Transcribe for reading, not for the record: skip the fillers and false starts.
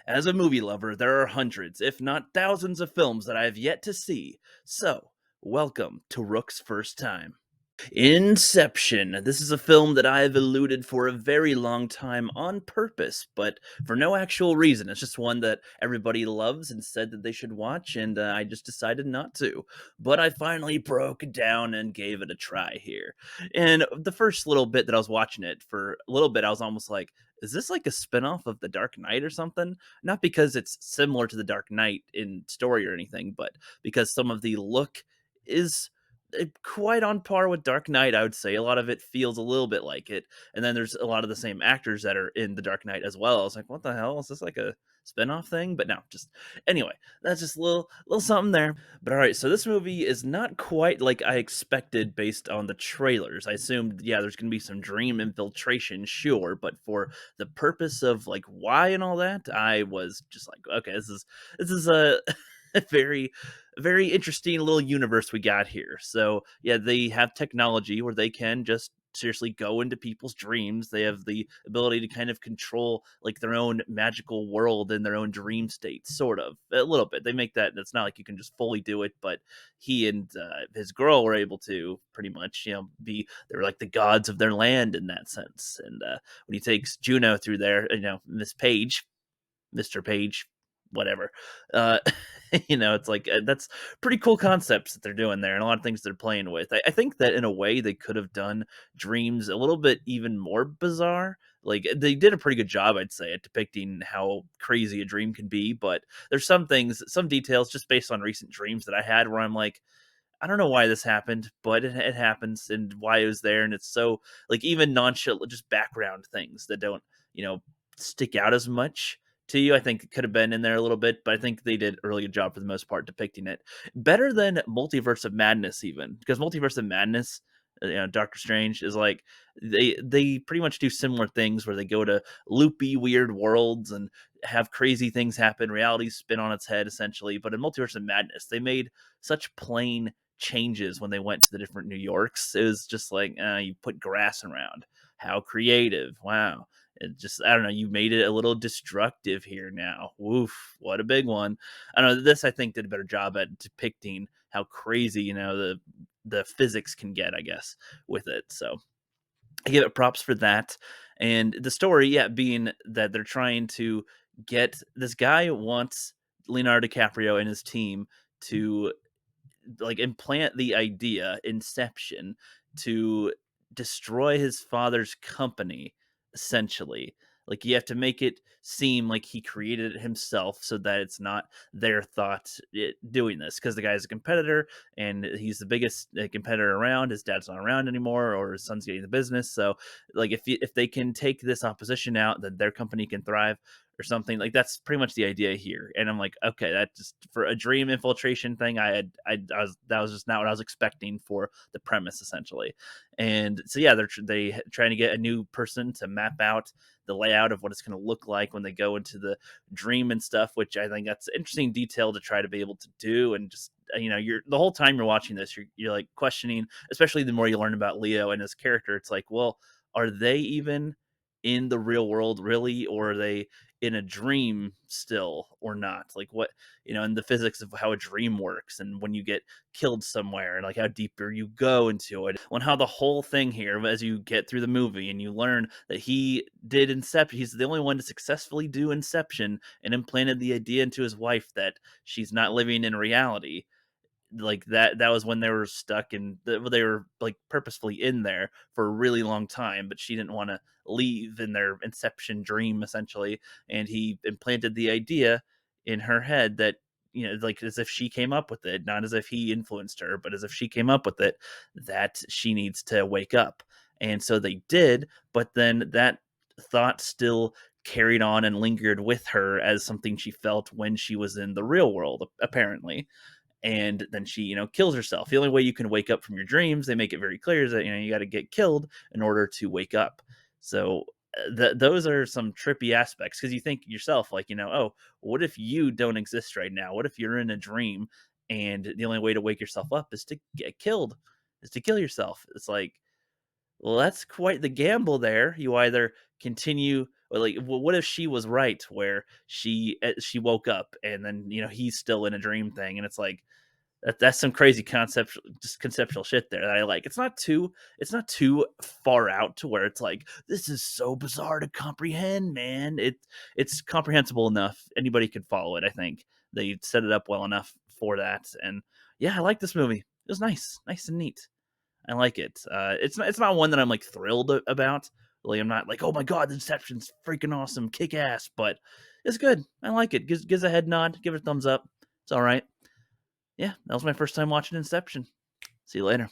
As a movie lover, there are hundreds, if not thousands, of films that I have yet to see. So, welcome to Rook's First Time. Inception. This is a film that I have eluded for a very long time on purpose, but for no actual reason. It's just one that everybody loves and said that they should watch, and I just decided not to. But I finally broke down and gave it a try here. And the first little bit that I was watching it, for a little bit, I was almost like, is this like a spinoff of The Dark Knight or something? Not because it's similar to The Dark Knight in story or anything, but because some of the look is quite on par with Dark Knight, I would say. A lot of it feels a little bit like it, and then there's a lot of the same actors that are in The Dark Knight as well. I was like, "What the hell? Is this like a spinoff thing?" But no, just anyway, that's just a little something there. But all right, so this movie is not quite like I expected based on the trailers. I assumed, yeah, there's gonna be some dream infiltration, sure, but for the purpose of like why and all that, I was just like, okay, this is a very very interesting little universe we got here. So yeah, they have technology where they can just seriously go into people's dreams. They have the ability to kind of control like their own magical world in their own dream state, sort of a little bit. They make that. It's not like you can just fully do it, but he and his girl were able to pretty much, be they're like the gods of their land in that sense. And when he takes Juno through there, Miss Page, Mr. Page, whatever. Uh, it's like that's pretty cool concepts that they're doing there, and a lot of things they're playing with. I think that in a way they could have done dreams a little bit even more bizarre. Like they did a pretty good job, I'd say, at depicting how crazy a dream can be. But there's some things, some details, just based on recent dreams that I had, where I'm like, I don't know why this happened, but it happens, and why it was there, and it's so like even nonchalant, just background things that don't you know stick out as much to you. I think it could have been in there a little bit, but I think they did a really good job for the most part depicting it better than Multiverse of Madness, even because Multiverse of Madness. Doctor Strange is like they pretty much do similar things where they go to loopy, weird worlds and have crazy things happen. Reality spin on its head, essentially. But in Multiverse of Madness, they made such plain changes when they went to the different New Yorks. It was just like, you put grass around. How creative. Wow. It just, I don't know, you made it a little destructive here now. Woof. What a big one. I don't know. This, I think, did a better job at depicting how crazy, the physics can get, I guess, with it. So I give it props for that. And the story, yeah, being that they're trying to get this guy wants Leonardo DiCaprio and his team to like implant the idea inception to destroy his father's company, essentially. Like you have to make it seem like he created it himself so that it's not their thought doing this, because the guy's a competitor and he's the biggest competitor around. His dad's not around anymore, or his son's getting the business. So like if they can take this opposition out, then their company can thrive or something. Like that's pretty much the idea here. And I'm like, okay, that just for a dream infiltration thing, I was that was just not what I was expecting for the premise, essentially. And so yeah, they trying to get a new person to map out the layout of what it's going to look like when they go into the dream and stuff, which I think that's interesting detail to try to be able to do. And just you're the whole time you're watching this, you're like questioning, especially the more you learn about Leo and his character. It's like, well, are they even in the real world really, or are they in a dream still or not? Like what, and the physics of how a dream works, and when you get killed somewhere, and like how deeper you go into it, and how the whole thing here, as you get through the movie and you learn that he did Inception, he's the only one to successfully do Inception and implanted the idea into his wife that she's not living in reality. Like that was when they were stuck, and they were like purposefully in there for a really long time, but she didn't want to leave in their inception dream, essentially. And he implanted the idea in her head that, like as if she came up with it, not as if he influenced her, but as if she came up with it, that she needs to wake up. And so they did, but then that thought still carried on and lingered with her as something she felt when she was in the real world, apparently. And then she kills herself. The only way you can wake up from your dreams, they make it very clear, is that you got to get killed in order to wake up. So those are some trippy aspects, because you think yourself like, oh, what if you don't exist right now? What if you're in a dream and the only way to wake yourself up is to get killed, is to kill yourself? It's like, well, that's quite the gamble there. You either continue Or like, what if she was right, where she woke up and then he's still in a dream thing, and it's like that's some crazy conceptual shit there that I like. It's not too far out to where it's like this is so bizarre to comprehend, man. It's comprehensible enough. Anybody could follow it. I think they set it up well enough for that. And yeah, I like this movie. It was nice and neat. I like it. It's not one that I'm like thrilled about. Like I'm not like, oh my god, Inception's freaking awesome, kick ass. But it's good. I like it. Gives a head nod. Give it a thumbs up. It's all right. Yeah, that was my first time watching Inception. See you later.